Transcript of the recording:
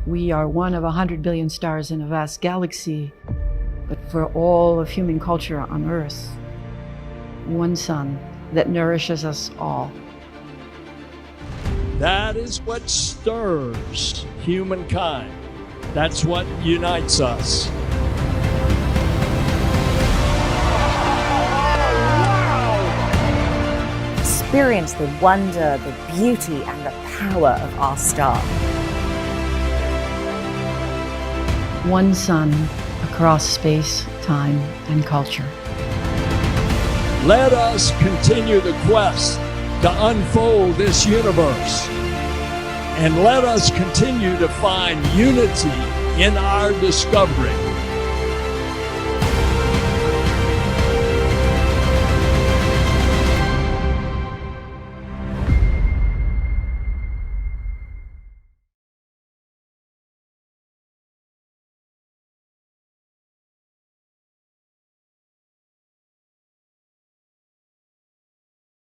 We are one of 100 billion stars in a vast galaxy, but for all of human culture on Earth, one sun that nourishes us all. That is what stirs humankind. That's what unites us. Experience the wonder, the beauty, and the power of our star. One sun across space, time, and culture. Let us continue the quest to unfold this universe. And let us continue to find unity in our discovery.